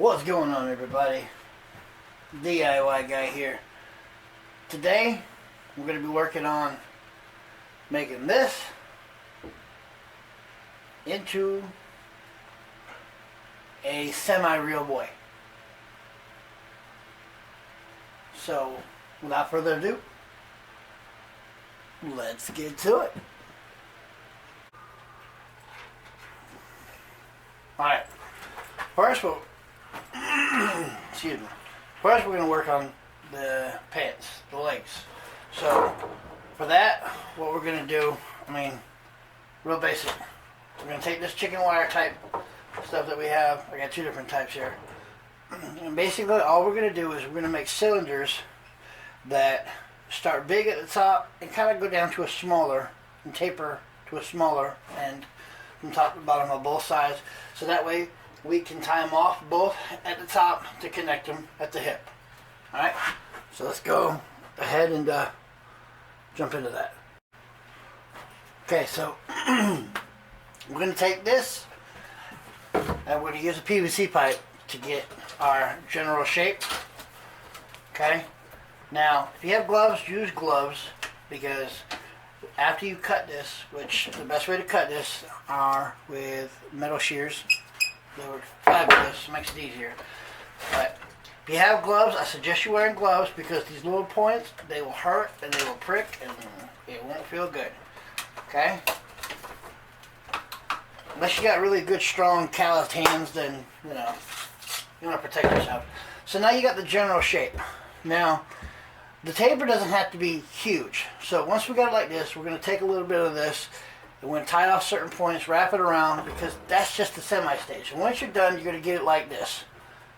What's going on, everybody? D.I.Y guy here. Today we're going to be working on making this into a semi-real boy. So without further ado, let's get to it. Alright, first excuse me. First we're going to work on the pants, the legs. So for that, what we're going to do, real basic. We're going to take this chicken wire type stuff that we have. I got two different types here. And basically all we're going to do is we're going to make cylinders that start big at the top and kind of go down to a smaller and taper to a smaller end from top to bottom of both sides. So that way we can tie them off both at the top to connect them at the hip. Alright, so let's go ahead and jump into that. Okay, so we're going to take this and we're going to use a PVC pipe to get our general shape. Okay, now if you have gloves, use gloves, because after you cut this, which the best way to cut this are with metal shears. They work fabulous, makes it easier. But if you have gloves, I suggest you wearing gloves, because these little points, they will hurt and they will prick and it won't feel good. Okay? Unless you got really good, strong, calloused hands, then, you want to protect yourself. So now you got the general shape. Now, the taper doesn't have to be huge. So once we got it like this, we're going to take a little bit of this and we're going to tie off certain points, wrap it around, because that's just the semi-stage. And once you're done, you're going to get it like this.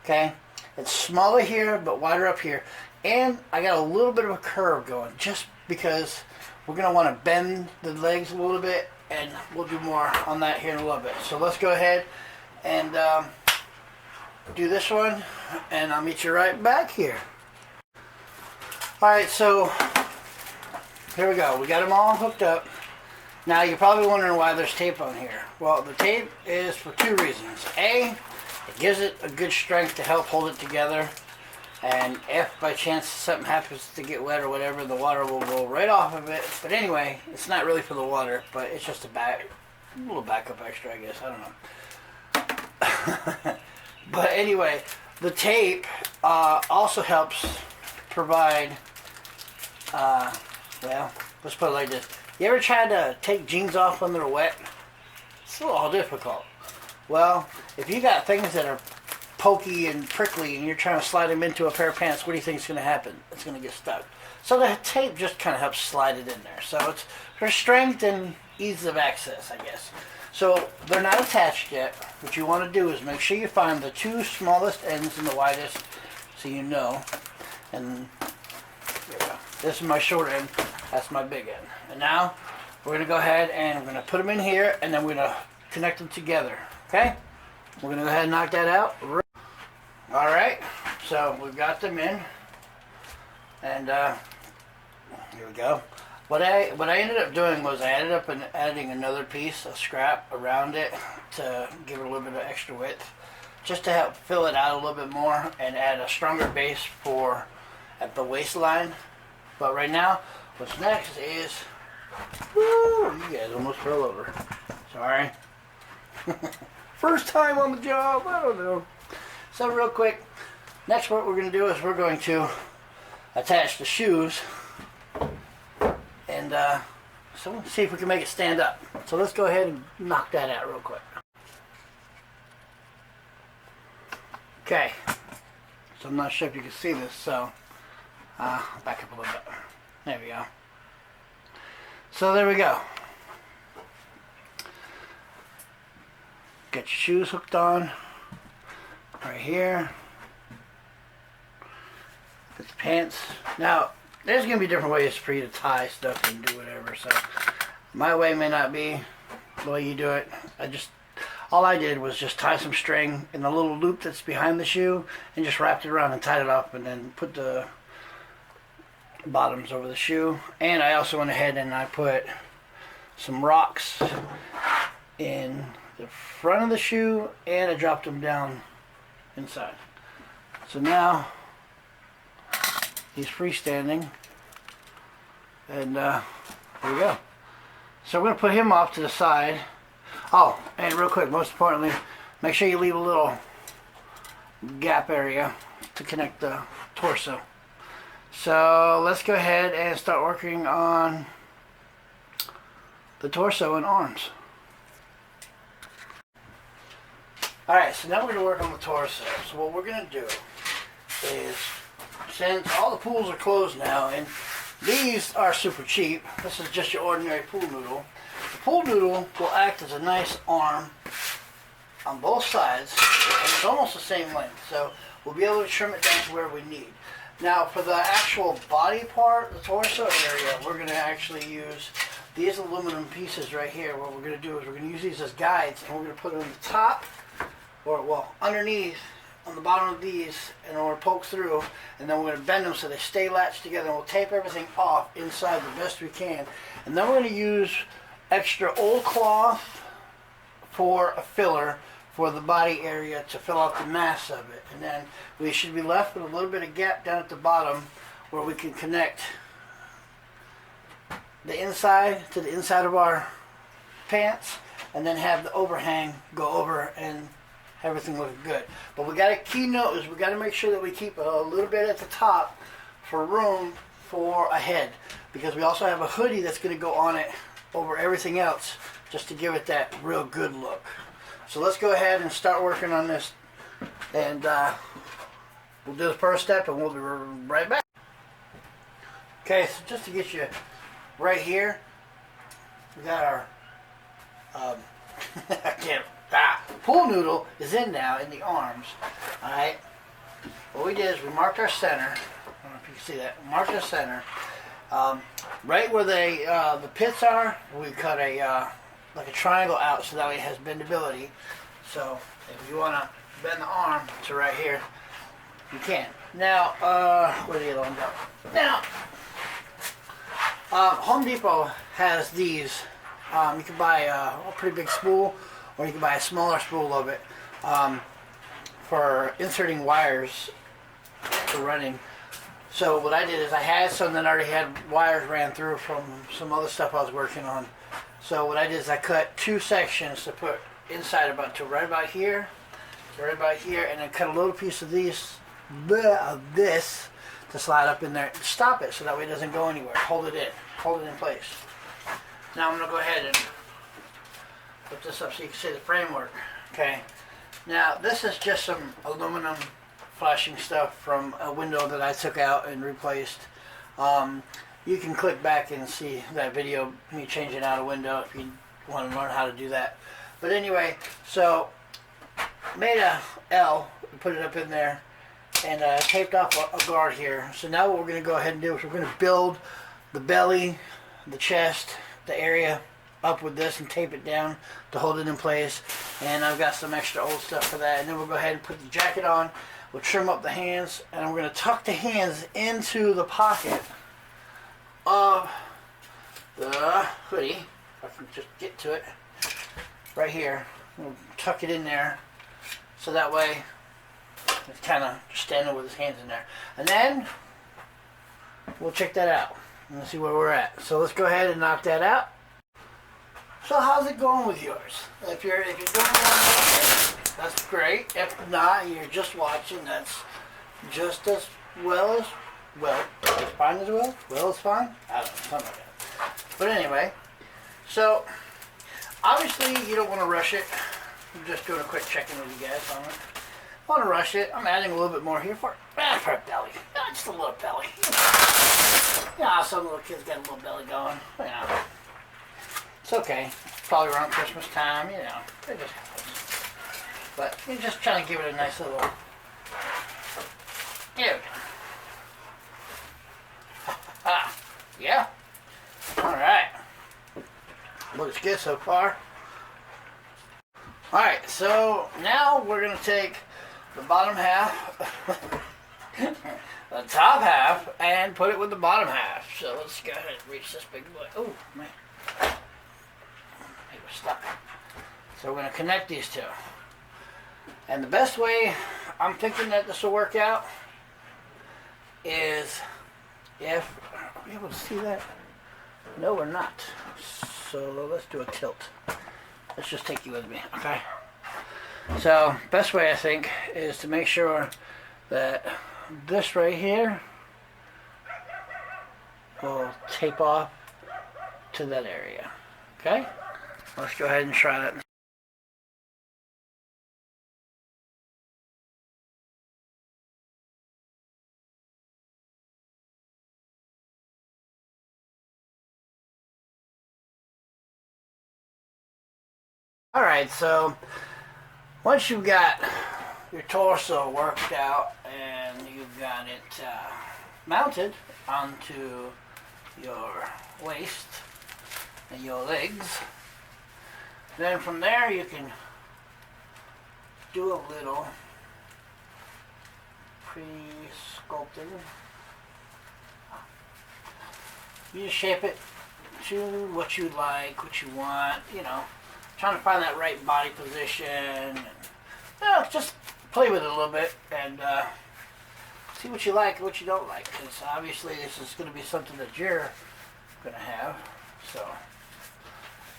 Okay? It's smaller here, but wider up here. And I got a little bit of a curve going, just because we're going to want to bend the legs a little bit, and we'll do more on that here in a little bit. So let's go ahead and do this one, and I'll meet you right back here. Alright, so here we go. We got them all hooked up. Now you're probably wondering why there's tape on here. Well, the tape is for two reasons. A, it gives it a good strength to help hold it together. And if by chance something happens to get wet or whatever, the water will roll right off of it. But anyway, it's not really for the water, but it's just a little backup extra, I guess. I don't know. But anyway, the tape also helps provide, well, let's put it like this. You ever tried to take jeans off when they're wet? It's a little difficult. Well, if you got things that are pokey and prickly and you're trying to slide them into a pair of pants, what do you think is going to happen? It's going to get stuck. So the tape just kind of helps slide it in there. So it's for strength and ease of access, I guess. So they're not attached yet. What you want to do is make sure you find the two smallest ends and the widest, so you know. And there we go. This is my short end. That's my big end. And now we're going to go ahead and we're going to put them in here, and then we're going to connect them together. Okay? We're going to go ahead and knock that out. Alright, so we've got them in. And here we go. What I ended up doing was I ended up adding another piece of scrap around it to give it a little bit of extra width, just to help fill it out a little bit more and add a stronger base for at the waistline. But right now, what's next is, woo, you guys almost fell over. Sorry. First time on the job, I don't know. So real quick, next what we're going to do is we're going to attach the shoes, and so let's see if we can make it stand up. So let's go ahead and knock that out real quick. Okay, so I'm not sure if you can see this, so back up a little bit. There we go. So there we go. Get your shoes hooked on right here. Get the pants. Now, there's going to be different ways for you to tie stuff and do whatever. So my way may not be the way you do it. All I did was just tie some string in the little loop that's behind the shoe and just wrapped it around and tied it up, and then put the bottoms over the shoe. And I also went ahead and I put some rocks in the front of the shoe, and I dropped them down inside. So now he's freestanding, and there we go. So we're going to put him off to the side. Oh, and real quick, most importantly, make sure you leave a little gap area to connect the torso. So let's go ahead and start working on the torso and arms. Alright, so now we're going to work on the torso. So what we're going to do is, since all the pools are closed now, and these are super cheap, this is just your ordinary pool noodle. The pool noodle will act as a nice arm on both sides, and it's almost the same length, so we'll be able to trim it down to where we need. Now for the actual body part, the torso area, we're going to actually use these aluminum pieces right here. What we're going to do is we're going to use these as guides, and we're going to put them on the top, or well, underneath, on the bottom of these, and we're going to poke through, and then we're going to bend them so they stay latched together, and we'll tape everything off inside the best we can. And then we're going to use extra old cloth for a filler for the body area to fill out the mass of it. And then we should be left with a little bit of gap down at the bottom where we can connect the inside to the inside of our pants, and then have the overhang go over and everything looks good. But we got a key note is we got to make sure that we keep a little bit at the top for room for a head, because we also have a hoodie that's going to go on it over everything else just to give it that real good look. So let's go ahead and start working on this, and we'll do the first step and we'll be right back. Okay, so just to get you right here, we got our pool noodle is in now in the arms. Alright, what we did is we marked our center. I don't know if you can see that. We marked our center. Right where the pits are, we cut a like a triangle out so that way it has bendability. So if you want to bend the arm to right here, you can. Now, where did the other one go? Now, Home Depot has these. You can buy a pretty big spool, or you can buy a smaller spool of it for inserting wires for running. So what I did is I had some that already had wires ran through from some other stuff I was working on. So what I did is I cut two sections to put inside about to right about here, and then cut a little piece of this to slide up in there. Stop it so that way it doesn't go anywhere. Hold it in place. Now I'm going to go ahead and put this up so you can see the framework. Okay. Now this is just some aluminum flashing stuff from a window that I took out and replaced. You can click back and see that video, me changing out a window, if you want to learn how to do that. But anyway, so made a L, put it up in there, and taped off a guard here. So now what we're going to go ahead and do is we're going to build the belly, the chest, the area up with this and tape it down to hold it in place. And I've got some extra old stuff for that. And then we'll go ahead and put the jacket on. We'll trim up the hands, and we're going to tuck the hands into the pocket of the hoodie. If I can just get to it right here. We'll tuck it in there so that way it's kind of standing with his hands in there. And then we'll check that out and see where we're at. So let's go ahead and knock that out. So how's it going with yours? If you're doing one, that's great. If not, you're just watching, that's just as well as as fine as well as fine. I don't know, something like that. But anyway, so obviously you don't want to rush it. I'm just doing a quick check-in with you guys on it. I want to rush it. I'm adding a little bit more here for a belly. Just a little belly. Some little kids got a little belly going. It's okay. Probably around Christmas time, it just happens. But you're just trying to give it a nice little. There we go. Yeah. Alright. Looks good so far. Alright, so now we're going to take the bottom half, the top half, and put it with the bottom half. So let's go ahead and reach this big boy. Oh, man. We're stuck. So we're going to connect these two. And the best way I'm thinking that this will work out is if, are we able to see that? No, we're not. So let's do a tilt. Let's just take you with me, okay? So, best way I think is to make sure that this right here will tape off to that area, okay? Let's go ahead and try that. Alright, so once you've got your torso worked out and you've got it mounted onto your waist and your legs, then from there you can do a little pre-sculpting. You just shape it to what you like, what you want, you know. Trying to find that right body position, and just play with it a little bit and see what you like and what you don't like, because obviously this is going to be something that you're going to have. So,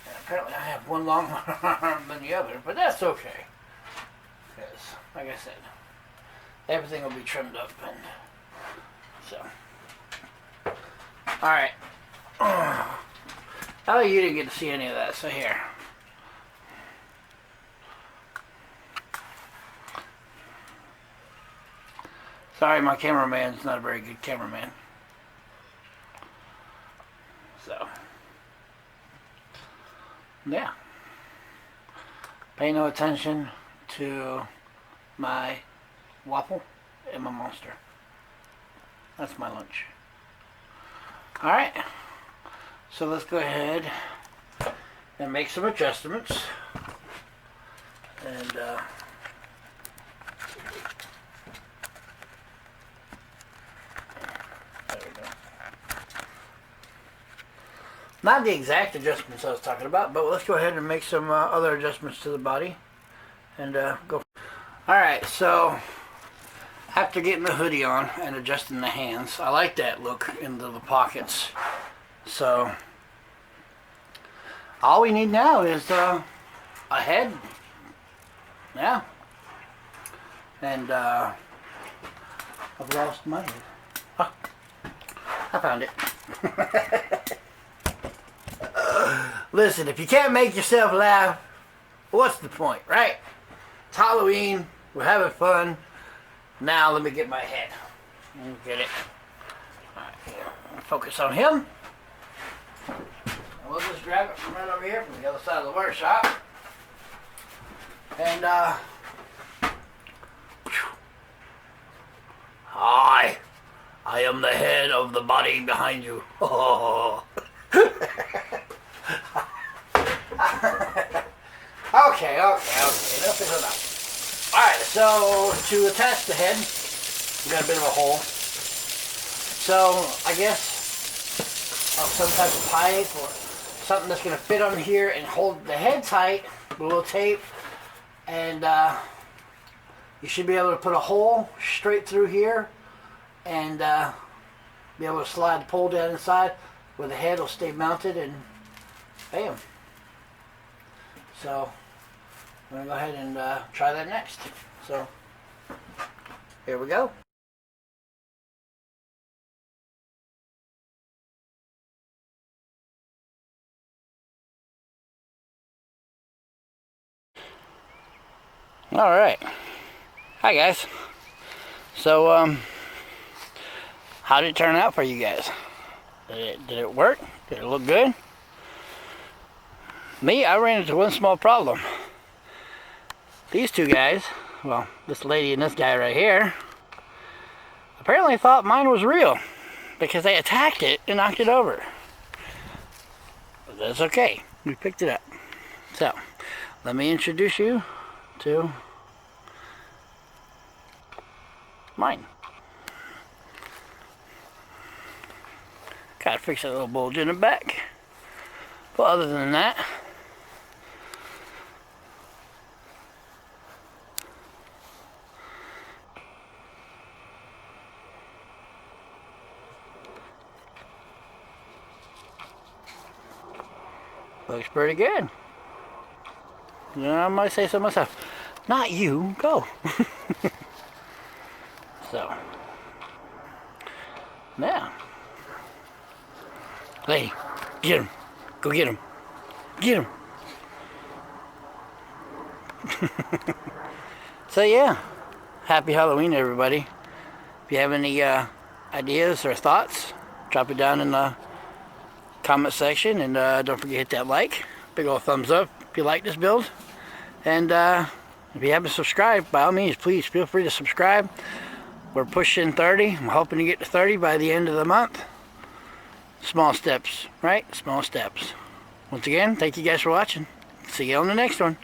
and apparently I have one longer arm than the other, but that's okay, because like I said, everything will be trimmed up. And so, alright. Oh, you didn't get to see any of that, so here. Sorry, my cameraman's not a very good cameraman. So, yeah. Pay no attention to my waffle and my monster. That's my lunch. Alright. So let's go ahead and make some adjustments. And, not the exact adjustments I was talking about, but let's go ahead and make some other adjustments to the body and go. Alright, so after getting the hoodie on and adjusting the hands, I like that look into the pockets. So all we need now is a head. Yeah. And I've lost my head. Oh, I found it. Listen, if you can't make yourself laugh, what's the point, right? It's Halloween, we're having fun. Now let me get my head. Get it. Alright, focus on him. And we'll just grab it from right over here from the other side of the workshop. And hi, I am the head of the body behind you. Oh. Okay, enough is enough. Alright, so to attach the head, we got a bit of a hole. So, I guess some type of pipe or something that's going to fit on here and hold the head tight with a little tape. And you should be able to put a hole straight through here and be able to slide the pole down inside where the head will stay mounted, and bam. So I'm going to go ahead and try that next. So here we go. Alright. Hi guys. So how did it turn out for you guys? Did it work? Did it look good? Me, I ran into one small problem. These two guys, well, this lady and this guy right here, apparently thought mine was real because they attacked it and knocked it over. But that's okay. We picked it up. So, let me introduce you to mine. Gotta fix that little bulge in the back. But other than that, Looks pretty good. I might say so myself. Not you, go. So, now. Lady, get him. Go get him. Get him. So yeah, happy Halloween, everybody. If you have any ideas or thoughts, drop it down in the comment section, and don't forget to hit that like. Big old thumbs up if you like this build. And if you haven't subscribed, by all means, please feel free to subscribe. We're pushing 30. I'm hoping to get to 30 by the end of the month. Small steps, right? Small steps. Once again, thank you guys for watching. See you on the next one.